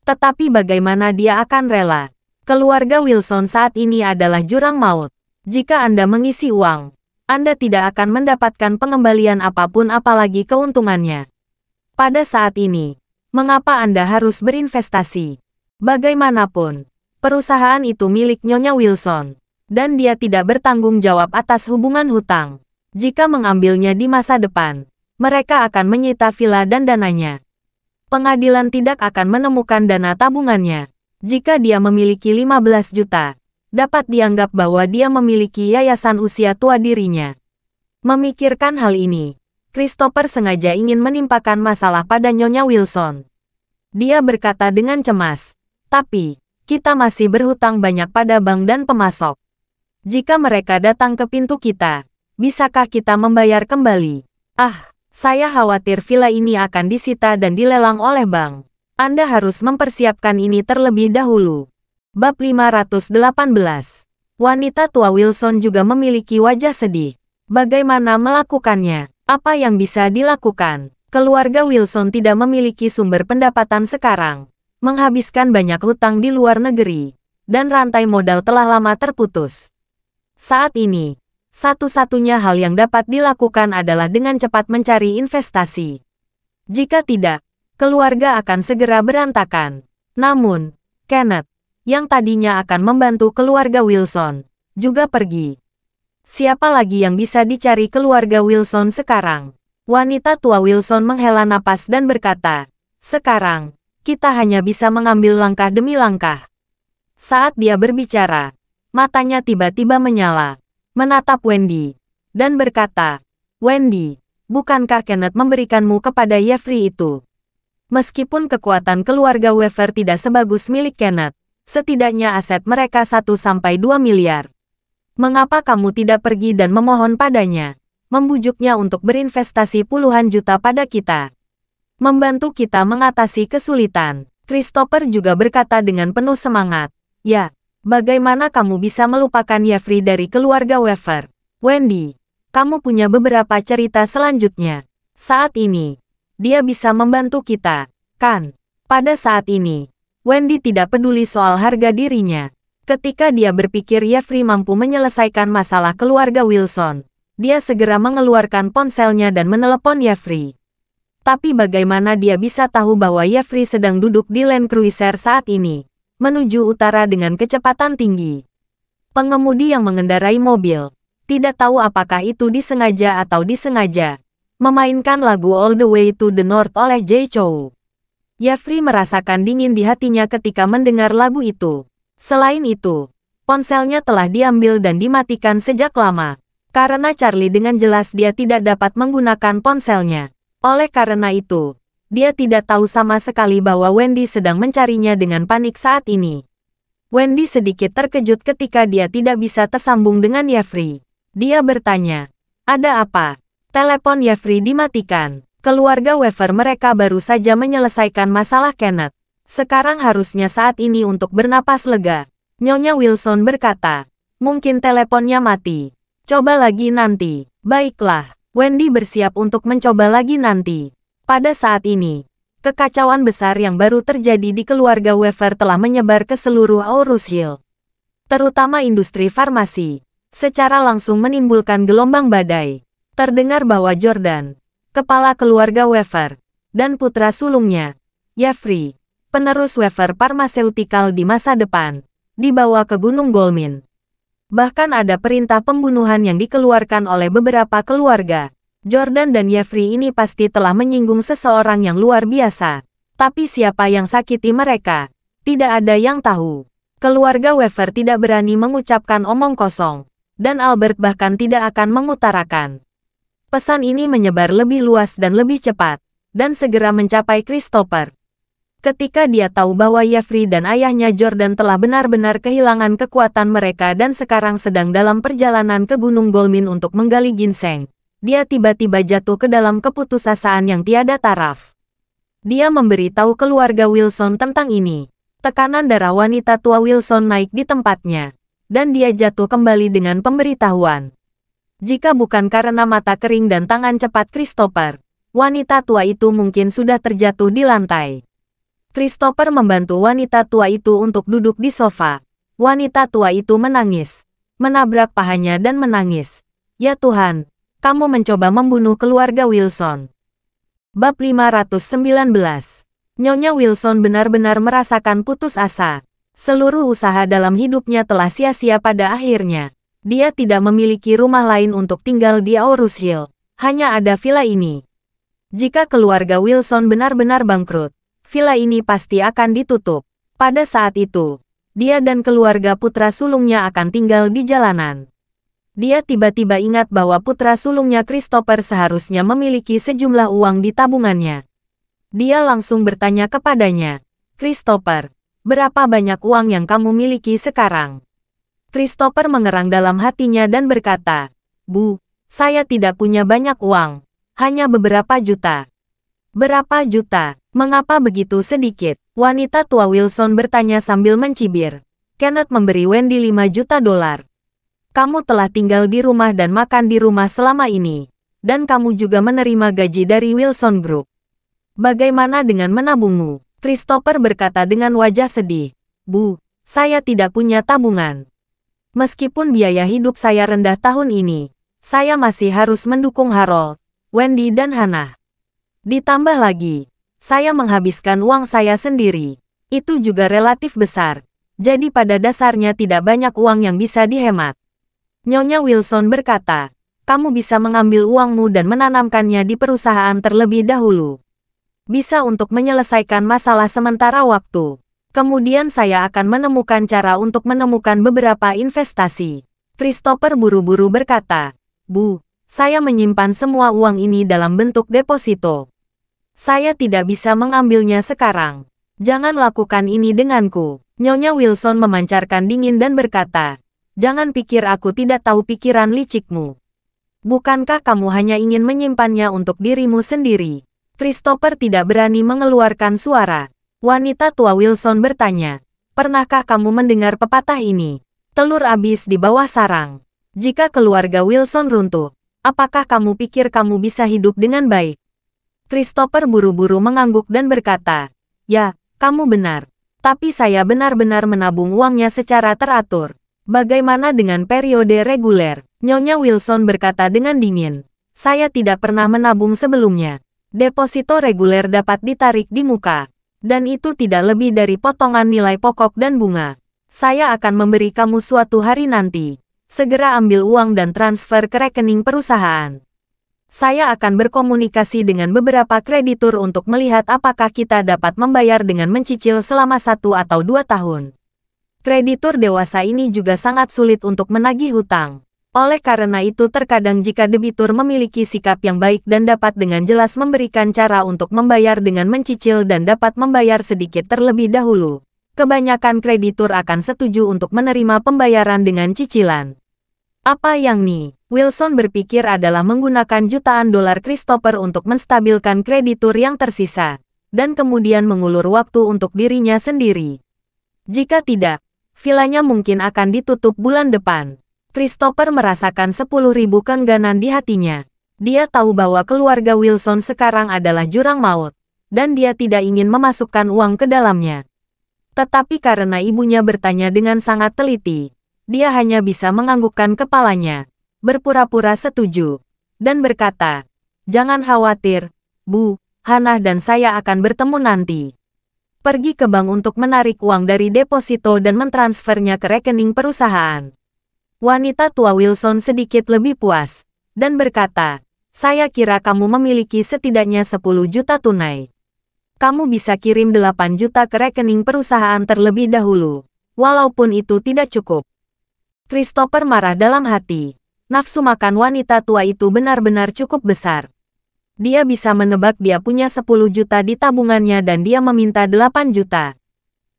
Tetapi bagaimana dia akan rela? Keluarga Wilson saat ini adalah jurang maut. Jika Anda mengisi uang, Anda tidak akan mendapatkan pengembalian apapun apalagi keuntungannya. Pada saat ini, mengapa Anda harus berinvestasi? Bagaimanapun, perusahaan itu milik Nyonya Wilson, dan dia tidak bertanggung jawab atas hubungan hutang. Jika mengambilnya di masa depan, mereka akan menyita villa dan dananya. Pengadilan tidak akan menemukan dana tabungannya. Jika dia memiliki 15 juta, dapat dianggap bahwa dia memiliki yayasan usia tua dirinya. Memikirkan hal ini, Christopher sengaja ingin menimpakan masalah pada Nyonya Wilson. Dia berkata dengan cemas, tapi, kita masih berhutang banyak pada bank dan pemasok. Jika mereka datang ke pintu kita, bisakah kita membayar kembali? Saya khawatir villa ini akan disita dan dilelang oleh bank. Anda harus mempersiapkan ini terlebih dahulu. Bab 518. Wanita tua Wilson juga memiliki wajah sedih. Bagaimana melakukannya? Apa yang bisa dilakukan? Keluarga Wilson tidak memiliki sumber pendapatan sekarang, menghabiskan banyak hutang di luar negeri, dan rantai modal telah lama terputus. Saat ini, satu-satunya hal yang dapat dilakukan adalah dengan cepat mencari investasi. Jika tidak, keluarga akan segera berantakan. Namun, Kenneth, yang tadinya akan membantu keluarga Wilson, juga pergi. Siapa lagi yang bisa dicari keluarga Wilson sekarang? Wanita tua Wilson menghela napas dan berkata, sekarang, kita hanya bisa mengambil langkah demi langkah. Saat dia berbicara, matanya tiba-tiba menyala, menatap Wendy, dan berkata, Wendy, bukankah Kenneth memberikanmu kepada Jeffrey itu? Meskipun kekuatan keluarga Weaver tidak sebagus milik Kenneth, setidaknya aset mereka 1-2 miliar. Mengapa kamu tidak pergi dan memohon padanya, membujuknya untuk berinvestasi puluhan juta pada kita? Membantu kita mengatasi kesulitan. Christopher juga berkata dengan penuh semangat. Ya, bagaimana kamu bisa melupakan Jeffrey dari keluarga Weaver? Wendy, kamu punya beberapa cerita selanjutnya. Saat ini, dia bisa membantu kita, kan? Pada saat ini, Wendy tidak peduli soal harga dirinya. Ketika dia berpikir Jeffrey mampu menyelesaikan masalah keluarga Wilson, dia segera mengeluarkan ponselnya dan menelepon Jeffrey. Tapi bagaimana dia bisa tahu bahwa Jeffrey sedang duduk di Land Cruiser saat ini, menuju utara dengan kecepatan tinggi. Pengemudi yang mengendarai mobil, tidak tahu apakah itu disengaja atau disengaja, memainkan lagu All the Way to the North oleh Jay Chou. Jeffrey merasakan dingin di hatinya ketika mendengar lagu itu. Selain itu, ponselnya telah diambil dan dimatikan sejak lama. Karena Charlie dengan jelas dia tidak dapat menggunakan ponselnya. Oleh karena itu, Dia tidak tahu sama sekali bahwa Wendy sedang mencarinya dengan panik saat ini. Wendy sedikit terkejut ketika dia tidak bisa tersambung dengan Jeffrey. Dia bertanya, "Ada apa?" Telepon Jeffrey dimatikan. Keluarga Weaver mereka baru saja menyelesaikan masalah Kenneth. Sekarang harusnya saat ini untuk bernapas lega. Nyonya Wilson berkata, "Mungkin teleponnya mati. Coba lagi nanti." Baiklah, Wendy bersiap untuk mencoba lagi nanti. Pada saat ini, kekacauan besar yang baru terjadi di keluarga Weaver telah menyebar ke seluruh Aurus Hill. Terutama industri farmasi, secara langsung menimbulkan gelombang badai. Terdengar bahwa Jordan, kepala keluarga Weaver, dan putra sulungnya, Jeffrey, penerus Weaver Pharmaceutical di masa depan, dibawa ke Gunung Golmin. Bahkan ada perintah pembunuhan yang dikeluarkan oleh beberapa keluarga. Jordan dan Jeffrey ini pasti telah menyinggung seseorang yang luar biasa. Tapi siapa yang sakiti mereka? Tidak ada yang tahu. Keluarga Weaver tidak berani mengucapkan omong kosong. Dan Albert bahkan tidak akan mengutarakan. Pesan ini menyebar lebih luas dan lebih cepat. Dan segera mencapai Christopher. Ketika dia tahu bahwa Jeffrey dan ayahnya Jordan telah benar-benar kehilangan kekuatan mereka dan sekarang sedang dalam perjalanan ke Gunung Golmin untuk menggali ginseng, dia tiba-tiba jatuh ke dalam keputusasaan yang tiada taraf. Dia memberitahu keluarga Wilson tentang ini. Tekanan darah wanita tua Wilson naik di tempatnya, dan dia jatuh kembali dengan pemberitahuan. Jika bukan karena mata kering dan tangan cepat Christopher, wanita tua itu mungkin sudah terjatuh di lantai. Christopher membantu wanita tua itu untuk duduk di sofa. Wanita tua itu menangis, menabrak pahanya dan menangis. "Ya Tuhan, kamu mencoba membunuh keluarga Wilson." Bab 519. Nyonya Wilson benar-benar merasakan putus asa. Seluruh usaha dalam hidupnya telah sia-sia pada akhirnya. Dia tidak memiliki rumah lain untuk tinggal di Aurus Hill. Hanya ada villa ini. Jika keluarga Wilson benar-benar bangkrut, villa ini pasti akan ditutup. Pada saat itu, dia dan keluarga putra sulungnya akan tinggal di jalanan. Dia tiba-tiba ingat bahwa putra sulungnya Christopher seharusnya memiliki sejumlah uang di tabungannya. Dia langsung bertanya kepadanya, "Christopher, berapa banyak uang yang kamu miliki sekarang?" Christopher mengerang dalam hatinya dan berkata, "Bu, saya tidak punya banyak uang, hanya beberapa juta." "Berapa juta? Mengapa begitu sedikit?" Wanita tua Wilson bertanya sambil mencibir. "Kenneth memberi Wendy 5 juta dolar. Kamu telah tinggal di rumah dan makan di rumah selama ini. Dan kamu juga menerima gaji dari Wilson Group. Bagaimana dengan menabungmu?" Christopher berkata dengan wajah sedih. "Bu, saya tidak punya tabungan. Meskipun biaya hidup saya rendah tahun ini, saya masih harus mendukung Harold, Wendy dan Hannah. Ditambah lagi, saya menghabiskan uang saya sendiri. Itu juga relatif besar. Jadi pada dasarnya tidak banyak uang yang bisa dihemat." Nyonya Wilson berkata, "Kamu bisa mengambil uangmu dan menanamkannya di perusahaan terlebih dahulu. Bisa untuk menyelesaikan masalah sementara waktu. Kemudian saya akan menemukan cara untuk menemukan beberapa investasi." Christopher buru-buru berkata, "Bu, saya menyimpan semua uang ini dalam bentuk deposito. Saya tidak bisa mengambilnya sekarang. Jangan lakukan ini denganku." Nyonya Wilson memancarkan dingin dan berkata, "Jangan pikir aku tidak tahu pikiran licikmu. Bukankah kamu hanya ingin menyimpannya untuk dirimu sendiri?" Christopher tidak berani mengeluarkan suara. Wanita tua Wilson bertanya, "Pernahkah kamu mendengar pepatah ini? Telur habis di bawah sarang. Jika keluarga Wilson runtuh, apakah kamu pikir kamu bisa hidup dengan baik?" Christopher buru-buru mengangguk dan berkata, "Ya, kamu benar. Tapi saya benar-benar menabung uangnya secara teratur." "Bagaimana dengan periode reguler?" Nyonya Wilson berkata dengan dingin. "Saya tidak pernah menabung sebelumnya. Deposito reguler dapat ditarik di muka. Dan itu tidak lebih dari potongan nilai pokok dan bunga. Saya akan memberi kamu suatu hari nanti. Segera ambil uang dan transfer ke rekening perusahaan. Saya akan berkomunikasi dengan beberapa kreditur untuk melihat apakah kita dapat membayar dengan mencicil selama 1 atau 2 tahun. Kreditur dewasa ini juga sangat sulit untuk menagih hutang. Oleh karena itu terkadang jika debitur memiliki sikap yang baik dan dapat dengan jelas memberikan cara untuk membayar dengan mencicil dan dapat membayar sedikit terlebih dahulu, kebanyakan kreditur akan setuju untuk menerima pembayaran dengan cicilan. Apa yang Wilson berpikir adalah menggunakan jutaan dolar Christopher untuk menstabilkan kreditur yang tersisa, dan kemudian mengulur waktu untuk dirinya sendiri. Jika tidak, vilanya mungkin akan ditutup bulan depan. Christopher merasakan 10.000 keengganan di hatinya. Dia tahu bahwa keluarga Wilson sekarang adalah jurang maut, dan dia tidak ingin memasukkan uang ke dalamnya. Tetapi karena ibunya bertanya dengan sangat teliti, dia hanya bisa menganggukkan kepalanya, berpura-pura setuju, dan berkata, "Jangan khawatir, Bu, Hannah dan saya akan bertemu nanti." Pergi ke bank untuk menarik uang dari deposito dan mentransfernya ke rekening perusahaan. Wanita tua Wilson sedikit lebih puas, dan berkata, "Saya kira kamu memiliki setidaknya 10 juta tunai. Kamu bisa kirim 8 juta ke rekening perusahaan terlebih dahulu, walaupun itu tidak cukup." Christopher marah dalam hati. Nafsu makan wanita tua itu benar-benar cukup besar. Dia bisa menebak dia punya 10 juta di tabungannya dan dia meminta 8 juta.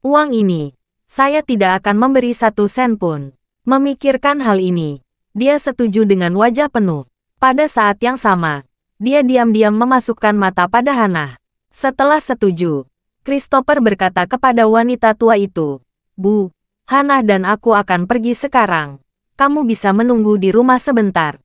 Uang ini, saya tidak akan memberi 1 sen pun. Memikirkan hal ini, dia setuju dengan wajah penuh. Pada saat yang sama, dia diam-diam memasukkan mata pada Hannah. Setelah setuju, Christopher berkata kepada wanita tua itu, "Bu, Hannah dan aku akan pergi sekarang. Kamu bisa menunggu di rumah sebentar."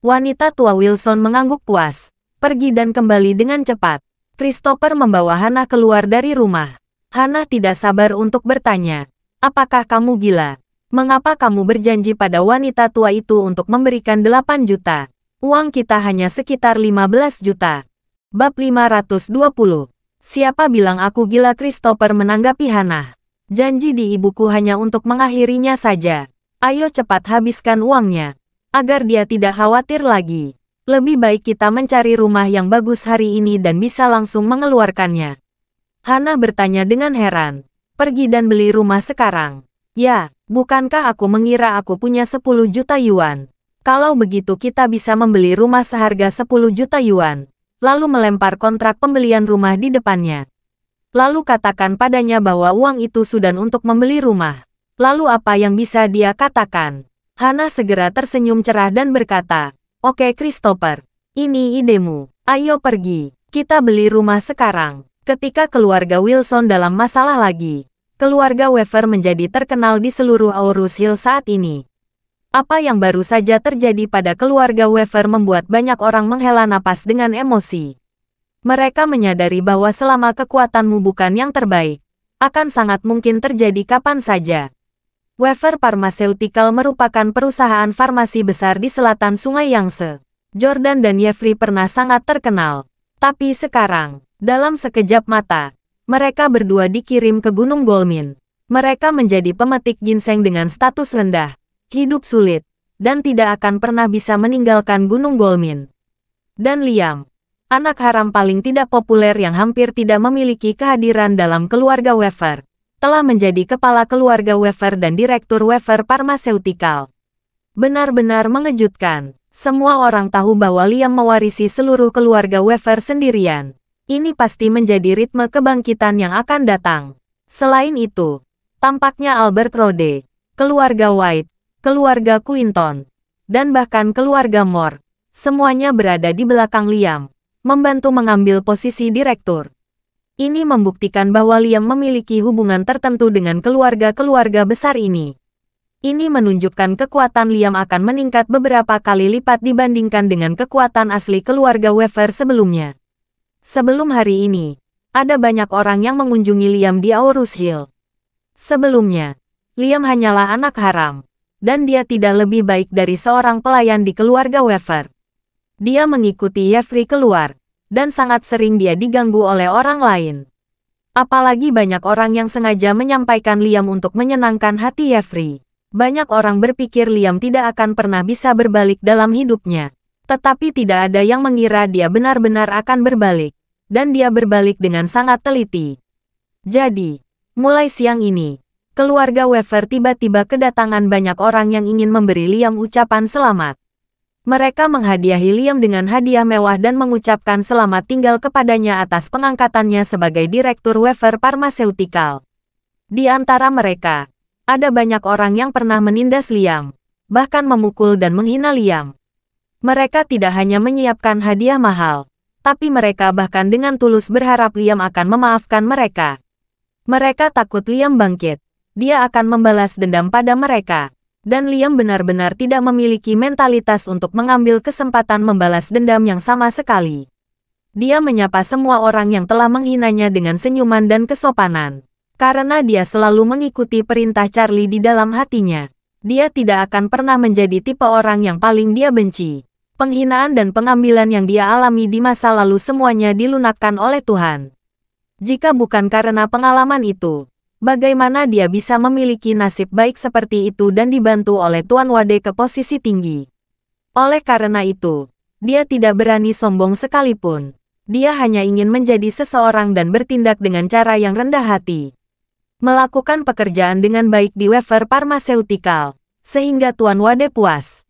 Wanita tua Wilson mengangguk puas, pergi dan kembali dengan cepat. Christopher membawa Hannah keluar dari rumah. Hannah tidak sabar untuk bertanya, "Apakah kamu gila? Mengapa kamu berjanji pada wanita tua itu untuk memberikan 8 juta? Uang kita hanya sekitar 15 juta. Bab 520. Siapa bilang aku gila? Christopher menanggapi Hannah. Janji di ibuku hanya untuk mengakhirinya saja. Ayo cepat habiskan uangnya, agar dia tidak khawatir lagi. Lebih baik kita mencari rumah yang bagus hari ini dan bisa langsung mengeluarkannya." Hannah bertanya dengan heran, "Pergi dan beli rumah sekarang?" "Ya, bukankah aku mengira aku punya 10 juta yuan? Kalau begitu kita bisa membeli rumah seharga 10 juta yuan, lalu melempar kontrak pembelian rumah di depannya. Lalu katakan padanya bahwa uang itu sudah untuk membeli rumah. Lalu apa yang bisa dia katakan?" Hannah segera tersenyum cerah dan berkata, "Oke Christopher, ini idemu. Ayo pergi, kita beli rumah sekarang." Ketika keluarga Wilson dalam masalah lagi, keluarga Weaver menjadi terkenal di seluruh Aurus Hill saat ini. Apa yang baru saja terjadi pada keluarga Weaver membuat banyak orang menghela napas dengan emosi. Mereka menyadari bahwa selama kekuatanmu bukan yang terbaik, akan sangat mungkin terjadi kapan saja. Weaver Pharmaceutical merupakan perusahaan farmasi besar di selatan Sungai Yangtze. Jordan dan Jeffrey pernah sangat terkenal. Tapi sekarang, dalam sekejap mata, mereka berdua dikirim ke Gunung Golmin. Mereka menjadi pemetik ginseng dengan status rendah, hidup sulit, dan tidak akan pernah bisa meninggalkan Gunung Golmin. Dan Liam, anak haram paling tidak populer yang hampir tidak memiliki kehadiran dalam keluarga Weaver, telah menjadi kepala keluarga Weaver dan direktur Weaver Pharmaceutical. Benar-benar mengejutkan. Semua orang tahu bahwa Liam mewarisi seluruh keluarga Weaver sendirian. Ini pasti menjadi ritme kebangkitan yang akan datang. Selain itu, tampaknya Albert Rode, keluarga White, keluarga Quinton, dan bahkan keluarga Moore, semuanya berada di belakang Liam, membantu mengambil posisi direktur. Ini membuktikan bahwa Liam memiliki hubungan tertentu dengan keluarga-keluarga besar ini. Ini menunjukkan kekuatan Liam akan meningkat beberapa kali lipat dibandingkan dengan kekuatan asli keluarga Weaver sebelumnya. Sebelum hari ini, ada banyak orang yang mengunjungi Liam di Aurus Hill. Sebelumnya, Liam hanyalah anak haram, dan dia tidak lebih baik dari seorang pelayan di keluarga Weaver. Dia mengikuti Jeffrey keluar, dan sangat sering dia diganggu oleh orang lain. Apalagi banyak orang yang sengaja menyampaikan Liam untuk menyenangkan hati Jeffrey. Banyak orang berpikir Liam tidak akan pernah bisa berbalik dalam hidupnya. Tetapi tidak ada yang mengira dia benar-benar akan berbalik. Dan dia berbalik dengan sangat teliti. Jadi, mulai siang ini, keluarga Weaver tiba-tiba kedatangan banyak orang yang ingin memberi Liam ucapan selamat. Mereka menghadiahi Liam dengan hadiah mewah dan mengucapkan selamat tinggal kepadanya atas pengangkatannya sebagai Direktur Weaver Pharmaceutical. Di antara mereka, ada banyak orang yang pernah menindas Liam, bahkan memukul dan menghina Liam. Mereka tidak hanya menyiapkan hadiah mahal, tapi mereka bahkan dengan tulus berharap Liam akan memaafkan mereka. Mereka takut Liam bangkit. Dia akan membalas dendam pada mereka. Dan Liam benar-benar tidak memiliki mentalitas untuk mengambil kesempatan membalas dendam yang sama sekali. Dia menyapa semua orang yang telah menghinanya dengan senyuman dan kesopanan. Karena dia selalu mengikuti perintah Charlie di dalam hatinya. Dia tidak akan pernah menjadi tipe orang yang paling dia benci. Penghinaan dan pengambilan yang dia alami di masa lalu semuanya dilunakkan oleh Tuhan. Jika bukan karena pengalaman itu, bagaimana dia bisa memiliki nasib baik seperti itu dan dibantu oleh Tuan Wade ke posisi tinggi? Oleh karena itu, dia tidak berani sombong sekalipun. Dia hanya ingin menjadi seseorang dan bertindak dengan cara yang rendah hati. Melakukan pekerjaan dengan baik di Weaver Pharmaceutical, sehingga Tuan Wade puas.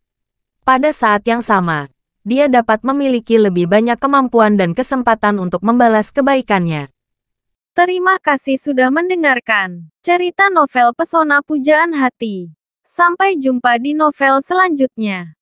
Pada saat yang sama, dia dapat memiliki lebih banyak kemampuan dan kesempatan untuk membalas kebaikannya. Terima kasih sudah mendengarkan cerita novel Pesona Pujaan Hati. Sampai jumpa di novel selanjutnya.